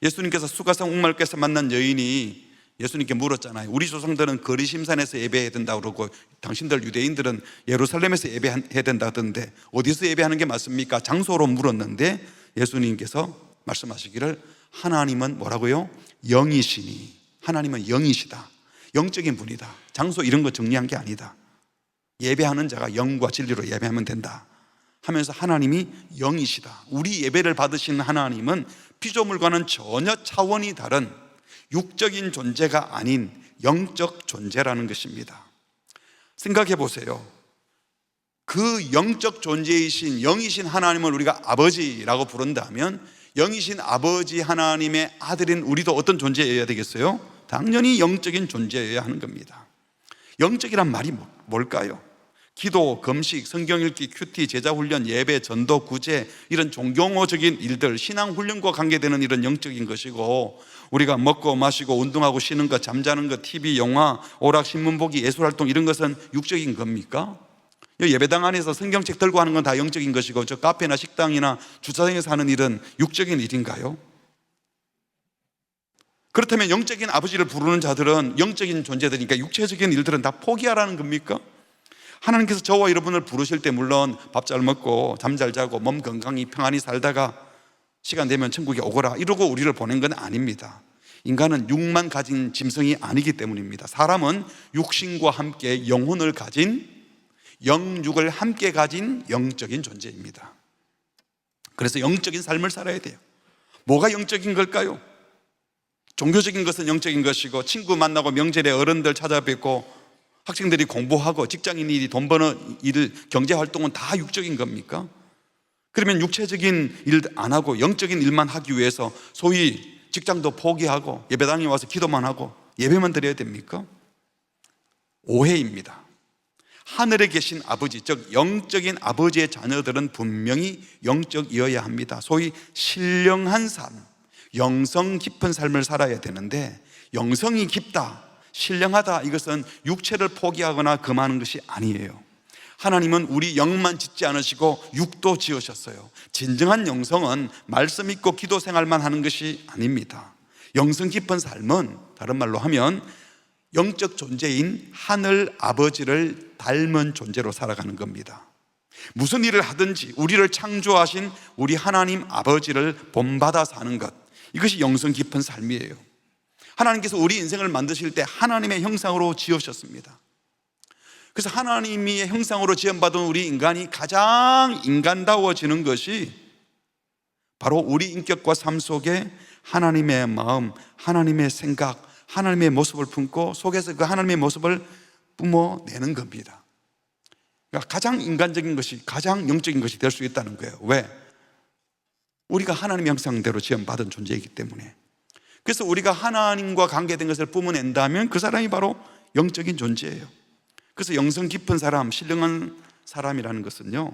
예수님께서 수가성 옥말께서 만난 여인이 예수님께 물었잖아요. 우리 조상들은 거리심산에서 예배해야 된다고 그러고 당신들 유대인들은 예루살렘에서 예배해야 된다 하던데 어디서 예배하는 게 맞습니까? 장소로 물었는데 예수님께서 말씀하시기를 하나님은 뭐라고요? 영이시니, 하나님은 영이시다, 영적인 분이다. 장소 이런 거 정리한 게 아니다. 예배하는 자가 영과 진리로 예배하면 된다 하면서 하나님이 영이시다. 우리 예배를 받으시는 하나님은 피조물과는 전혀 차원이 다른 육적인 존재가 아닌 영적 존재라는 것입니다. 생각해 보세요. 그 영적 존재이신 영이신 하나님을 우리가 아버지라고 부른다면 영이신 아버지 하나님의 아들인 우리도 어떤 존재여야 되겠어요? 당연히 영적인 존재여야 하는 겁니다. 영적이란 말이 뭘까요? 기도, 금식, 성경 읽기, 큐티, 제자훈련, 예배, 전도, 구제, 이런 종교적인 일들, 신앙훈련과 관계되는 이런 영적인 것이고, 우리가 먹고 마시고 운동하고 쉬는 것, 잠자는 것, TV, 영화, 오락, 신문 보기, 예술활동, 이런 것은 육적인 겁니까? 예배당 안에서 성경책 들고 하는 건 다 영적인 것이고, 저 카페나 식당이나 주차장에서 하는 일은 육적인 일인가요? 그렇다면 영적인 아버지를 부르는 자들은 영적인 존재들이니까 육체적인 일들은 다 포기하라는 겁니까? 하나님께서 저와 여러분을 부르실 때 물론 밥 잘 먹고 잠 잘 자고 몸 건강히 평안히 살다가 시간 되면 천국에 오거라 이러고 우리를 보낸 건 아닙니다. 인간은 육만 가진 짐승이 아니기 때문입니다. 사람은 육신과 함께 영혼을 가진, 영육을 함께 가진 영적인 존재입니다. 그래서 영적인 삶을 살아야 돼요. 뭐가 영적인 걸까요? 종교적인 것은 영적인 것이고, 친구 만나고 명절에 어른들 찾아뵙고 학생들이 공부하고 직장인이 돈 버는 일, 경제활동은 다 육적인 겁니까? 그러면 육체적인 일 안 하고 영적인 일만 하기 위해서 소위 직장도 포기하고 예배당에 와서 기도만 하고 예배만 드려야 됩니까? 오해입니다. 하늘에 계신 아버지, 즉 영적인 아버지의 자녀들은 분명히 영적이어야 합니다. 소위 신령한 삶, 영성 깊은 삶을 살아야 되는데, 영성이 깊다, 신령하다, 이것은 육체를 포기하거나 금하는 것이 아니에요. 하나님은 우리 영만 짓지 않으시고 육도 지으셨어요. 진정한 영성은 말씀 있고 기도 생활만 하는 것이 아닙니다. 영성 깊은 삶은 다른 말로 하면 영적 존재인 하늘 아버지를 닮은 존재로 살아가는 겁니다. 무슨 일을 하든지 우리를 창조하신 우리 하나님 아버지를 본받아 사는 것, 이것이 영성 깊은 삶이에요. 하나님께서 우리 인생을 만드실 때 하나님의 형상으로 지으셨습니다. 그래서 하나님의 형상으로 지음받은 우리 인간이 가장 인간다워지는 것이 바로 우리 인격과 삶 속에 하나님의 마음, 하나님의 생각, 하나님의 모습을 품고 속에서 그 하나님의 모습을 뿜어내는 겁니다. 그러니까 가장 인간적인 것이, 가장 영적인 것이 될 수 있다는 거예요. 왜? 우리가 하나님의 형상대로 지음받은 존재이기 때문에. 그래서 우리가 하나님과 관계된 것을 뿜어낸다면 그 사람이 바로 영적인 존재예요. 그래서 영성 깊은 사람, 신령한 사람이라는 것은요,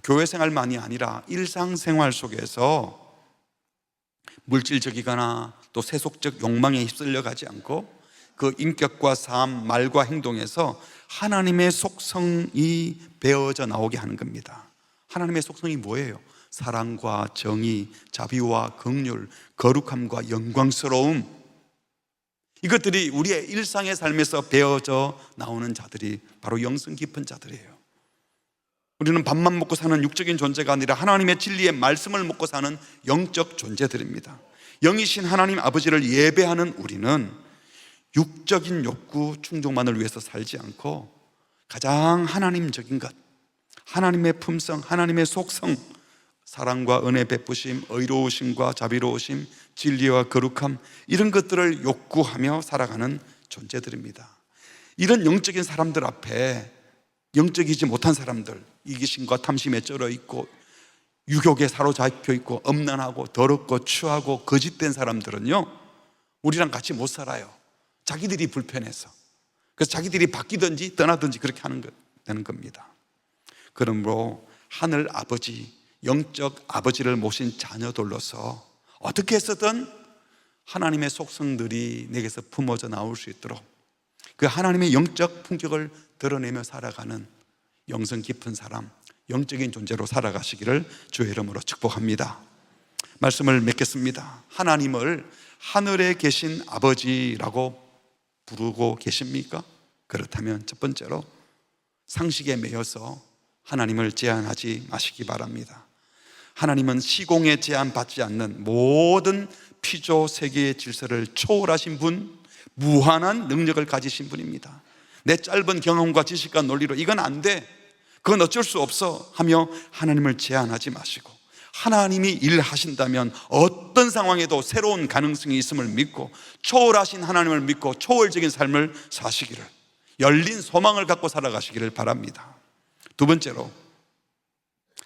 교회 생활만이 아니라 일상생활 속에서 물질적이거나 또 세속적 욕망에 휩쓸려 가지 않고 그 인격과 삶, 말과 행동에서 하나님의 속성이 배어져 나오게 하는 겁니다. 하나님의 속성이 뭐예요? 사랑과 정의, 자비와 긍휼, 거룩함과 영광스러움, 이것들이 우리의 일상의 삶에서 배어져 나오는 자들이 바로 영성 깊은 자들이에요. 우리는 밥만 먹고 사는 육적인 존재가 아니라 하나님의 진리의 말씀을 먹고 사는 영적 존재들입니다. 영이신 하나님 아버지를 예배하는 우리는 육적인 욕구 충족만을 위해서 살지 않고 가장 하나님적인 것, 하나님의 품성, 하나님의 속성, 사랑과 은혜 베푸심, 의로우심과 자비로우심, 진리와 거룩함, 이런 것들을 욕구하며 살아가는 존재들입니다. 이런 영적인 사람들 앞에 영적이지 못한 사람들, 이기심과 탐심에 쩔어 있고 유혹에 사로잡혀 있고 엄난하고 더럽고 추하고 거짓된 사람들은요, 우리랑 같이 못 살아요. 자기들이 불편해서. 그래서 자기들이 바뀌든지 떠나든지 그렇게 되는 겁니다. 그러므로 하늘 아버지, 영적 아버지를 모신 자녀들로서 어떻게 해서든 하나님의 속성들이 내게서 품어져 나올 수 있도록 그 하나님의 영적 품격을 드러내며 살아가는 영성 깊은 사람, 영적인 존재로 살아가시기를 주의 이름으로 축복합니다. 말씀을 맺겠습니다. 하나님을 하늘에 계신 아버지라고 부르고 계십니까? 그렇다면 첫 번째로 상식에 매여서 하나님을 제한하지 마시기 바랍니다. 하나님은 시공에 제한받지 않는 모든 피조 세계의 질서를 초월하신 분, 무한한 능력을 가지신 분입니다. 내 짧은 경험과 지식과 논리로 이건 안 돼, 그건 어쩔 수 없어 하며 하나님을 제한하지 마시고, 하나님이 일하신다면 어떤 상황에도 새로운 가능성이 있음을 믿고 초월하신 하나님을 믿고 초월적인 삶을 사시기를, 열린 소망을 갖고 살아가시기를 바랍니다. 두 번째로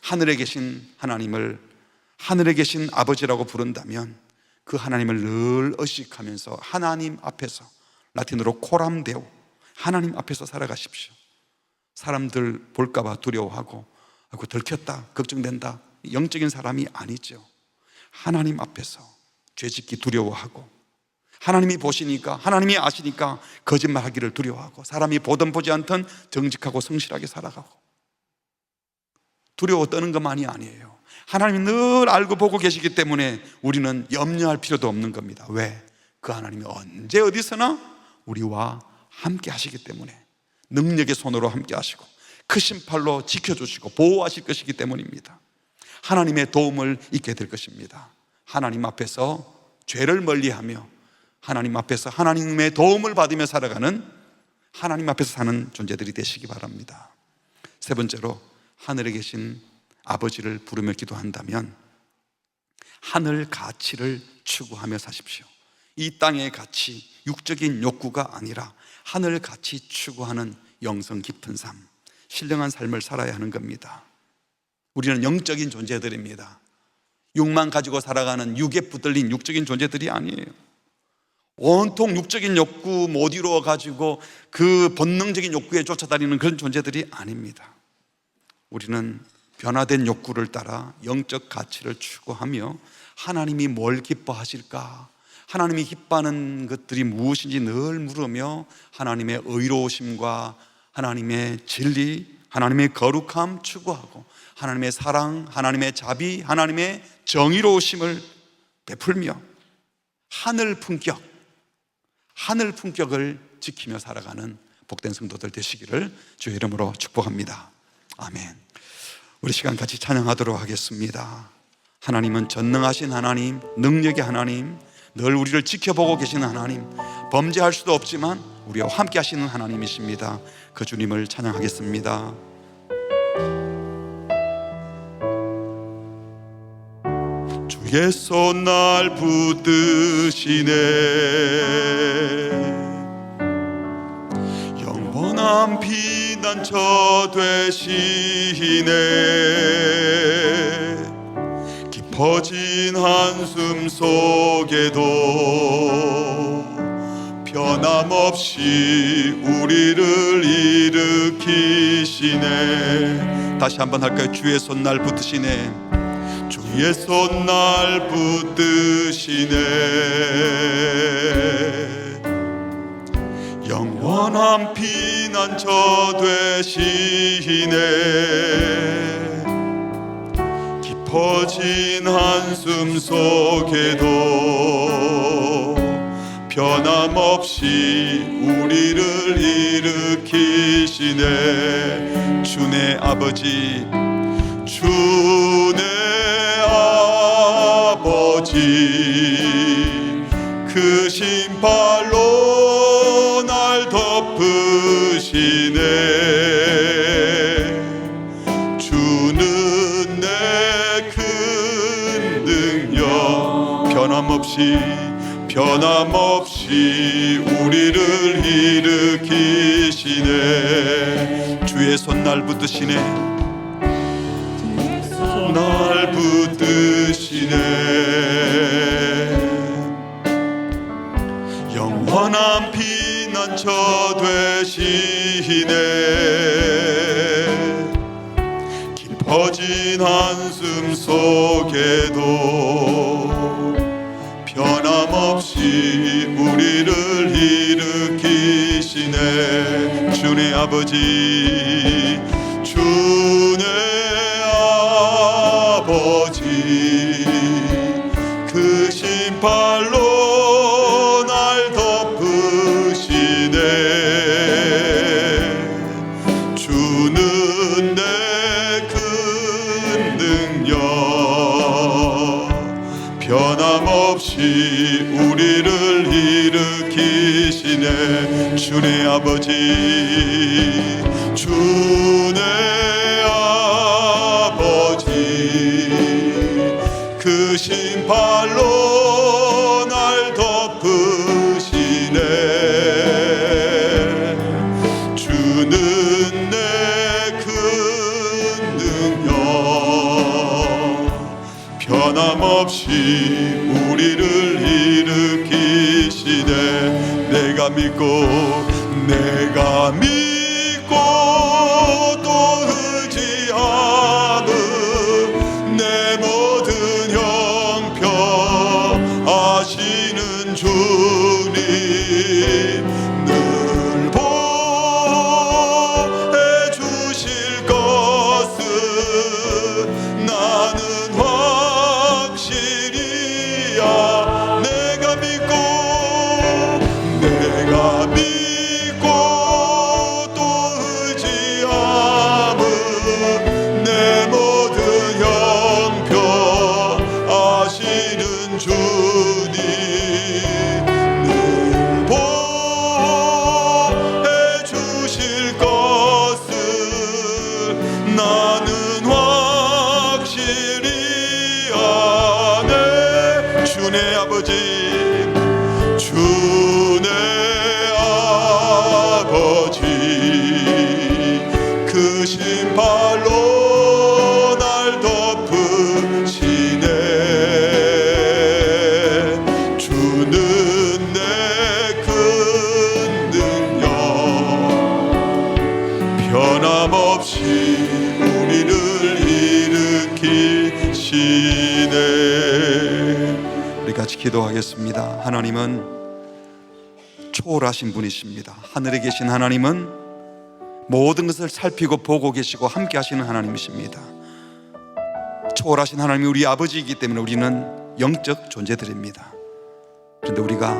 하늘에 계신 하나님을 하늘에 계신 아버지라고 부른다면 그 하나님을 늘 의식하면서 하나님 앞에서, 라틴어로 코람 데오, 하나님 앞에서 살아가십시오. 사람들 볼까봐 두려워하고 아이고 들켰다 걱정된다, 영적인 사람이 아니죠. 하나님 앞에서 죄짓기 두려워하고, 하나님이 보시니까, 하나님이 아시니까 거짓말하기를 두려워하고, 사람이 보든 보지 않든 정직하고 성실하게 살아가고, 두려워 떠는 것만이 아니에요. 하나님이 늘 알고 보고 계시기 때문에 우리는 염려할 필요도 없는 겁니다. 왜? 그 하나님이 언제 어디서나 우리와 함께 하시기 때문에, 능력의 손으로 함께 하시고 크신 팔로 지켜주시고 보호하실 것이기 때문입니다. 하나님의 도움을 잊게 될 것입니다. 하나님 앞에서 죄를 멀리하며 하나님 앞에서 하나님의 도움을 받으며 살아가는, 하나님 앞에서 사는 존재들이 되시기 바랍니다. 세 번째로 하늘에 계신 아버지를 부르며 기도한다면 하늘 가치를 추구하며 사십시오. 이 땅의 가치, 육적인 욕구가 아니라 하늘 가치 추구하는 영성 깊은 삶, 신령한 삶을 살아야 하는 겁니다. 우리는 영적인 존재들입니다. 육만 가지고 살아가는 육에 붙들린 육적인 존재들이 아니에요. 온통 육적인 욕구 못 이루어 가지고 그 본능적인 욕구에 쫓아다니는 그런 존재들이 아닙니다. 우리는 변화된 욕구를 따라 영적 가치를 추구하며 하나님이 뭘 기뻐하실까, 하나님이 기뻐하는 것들이 무엇인지 늘 물으며 하나님의 의로우심과 하나님의 진리, 하나님의 거룩함 추구하고 하나님의 사랑, 하나님의 자비, 하나님의 정의로우심을 베풀며 하늘 품격을 지키며 살아가는 복된 성도들 되시기를 주의 이름으로 축복합니다. 아멘. 우리 시간 같이 찬양하도록 하겠습니다. 하나님은 전능하신 하나님, 능력의 하나님, 늘 우리를 지켜보고 계시는 하나님, 범죄할 수도 없지만 우리와 함께 하시는 하나님이십니다. 그 주님을 찬양하겠습니다. 주의 손 날 붙드시네, 영원한 피난처 되시네, 깊어진 한숨 속에도 변함없이 우리를 일으키시네. 다시 한번 할까요? 주의 손 날 붙드시네. 주의 손 날 붙드시네. 영원한 피난처 되시네. 깊어진 한숨 속에도 변함없이 우리를 일으키시네. 주네 아버지, 주네 아버지, 그 신발로 날 덮으시네. 주는 내 큰 능력, 변함없이 우리를 일으키시네. 주의 손 날 붙드시네. 날 붙드시네. 영원한 피난처 되시네. 깊어진 한숨 속에도 변함없이 우리를 일으키시네. 주네 아버지, 주네 아버지, 그 신발로 날 덮으시네. 주는 내 큰 능력, 변함없이 우리를 일으키시네. 주네 아버지, 주네 아버지, 그 신발로 날 덮으시네. 주는 내 큰 능력, 변함없이 우리를 일으키시네. 내가 믿고 또 의지하는 내 모든 형편 아시는 주님, 늘 보해 주실 것을 나는 확실히야. 내가 믿고 또 의지함은 내 모든 형편 아시는 주님, 늘 보해 주실 것을 나는 확실히 아네. 주네 아버지, 주네 아버지, 그 신발로 날 덮으시네. 주는 내 큰 능력, 변함없이 우리를 일으키시네. 우리 같이 기도하겠습니다. 하나님은 초월하신 분이십니다. 하늘에 계신 하나님은 모든 것을 살피고 보고 계시고 함께 하시는 하나님이십니다. 초월하신 하나님이 우리 아버지이기 때문에 우리는 영적 존재들입니다. 그런데 우리가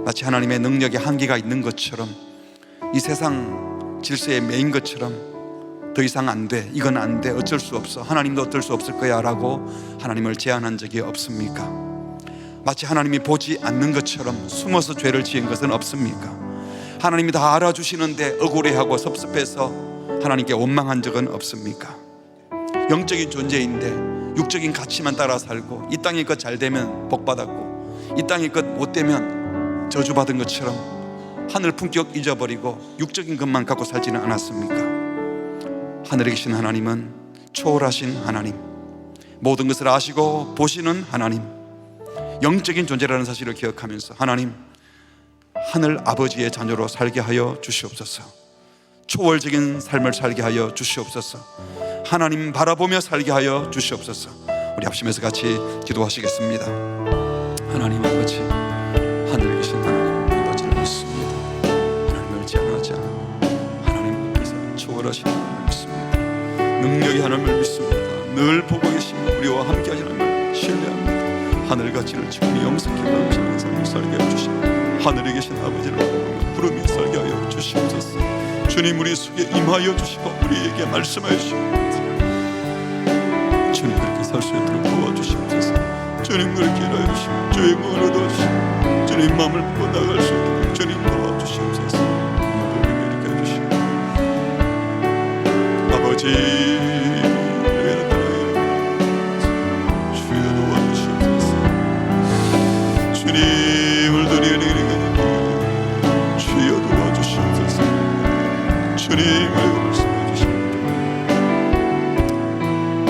마치 하나님의 능력에 한계가 있는 것처럼, 이 세상 질서에 매인 것처럼 더 이상 안 돼, 이건 안 돼, 어쩔 수 없어, 하나님도 어쩔 수 없을 거야 라고 하나님을 제안한 적이 없습니까? 마치 하나님이 보지 않는 것처럼 숨어서 죄를 지은 것은 없습니까? 하나님이 다 알아주시는데 억울해하고 섭섭해서 하나님께 원망한 적은 없습니까? 영적인 존재인데 육적인 가치만 따라 살고, 이 땅의 것 잘 되면 복 받았고 이 땅의 것 못 되면 저주받은 것처럼 하늘 품격 잊어버리고 육적인 것만 갖고 살지는 않았습니까? 하늘에 계신 하나님은 초월하신 하나님, 모든 것을 아시고 보시는 하나님, 영적인 존재라는 사실을 기억하면서 하나님, 하늘 아버지의 자녀로 살게 하여 주시옵소서. 초월적인 삶을 살게 하여 주시옵소서. 하나님 바라보며 살게 하여 주시옵소서. 우리 합심해서 같이 기도하시겠습니다. 하나님 아버지, 하늘에 계신 하나님 아버지를 믿습니다. 하나님을 제한하지 않아 하나님 앞에서 초월하신 하나님을 믿습니다. 능력의 하나님을 믿습니다. 늘 보고 계시며 우리와 함께 하시는 하나님을 신뢰합니다. 하늘과 지를 지금 영생케 넘치는 삶을 살게 해주시고 하늘에 계신 아버지를 부르며 살게 하여 주시옵소서. 주님 우리 속에 임하여 주시고 우리에게 말씀하여 주시옵소서. 주님 그렇게 살 수 있도록 도와주시옵소서. 주님 그렇게 일하여 주시고 주의 응을 얻어주시고 주님 마음을 보고 나갈 수 있도록 주님 도와주시옵소서. 우리에게 이렇게 해주시고 아버지 주님을 드리는 주여 도와주시옵소서. 주님을 말씀해 주시옵소서.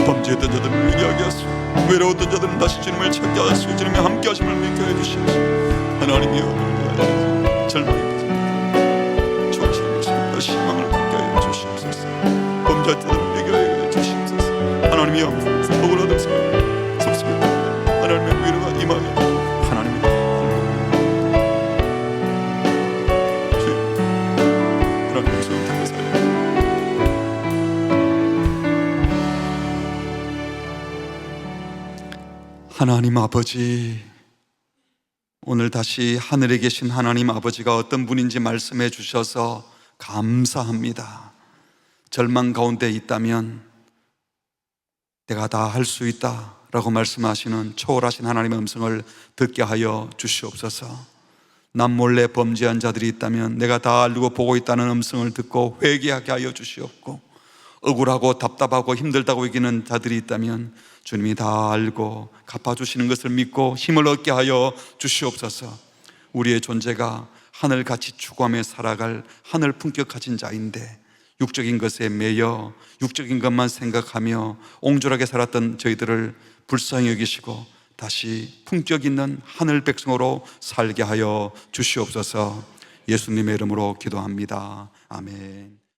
범죄했던 자들을 회개하게 하시고 외로웠던 자들은 다시 주님을 찾게 하시고 주님의 함께 하심을 믿게 해주시옵소서. 하나님이여 절망이 정신을 찾다 희망을 갖게 하여 주시옵소서. 범죄한 자들을 회개하여 주시옵소서. 하나님이여 억울하다고 섭습니다. 하나님의 위로가 임하여 하나님 아버지, 오늘 다시 하늘에 계신 하나님 아버지가 어떤 분인지 말씀해 주셔서 감사합니다. 절망 가운데 있다면 내가 다 할 수 있다 라고 말씀하시는 초월하신 하나님의 음성을 듣게 하여 주시옵소서. 남몰래 범죄한 자들이 있다면 내가 다 알고 보고 있다는 음성을 듣고 회개하게 하여 주시옵고, 억울하고 답답하고 힘들다고 여기는 자들이 있다면 주님이 다 알고 갚아주시는 것을 믿고 힘을 얻게 하여 주시옵소서. 우리의 존재가 하늘같이 추구하며 살아갈 하늘 품격 가진 자인데 육적인 것에 매여 육적인 것만 생각하며 옹졸하게 살았던 저희들을 불쌍히 여기시고 다시 품격 있는 하늘 백성으로 살게 하여 주시옵소서. 예수님의 이름으로 기도합니다. 아멘.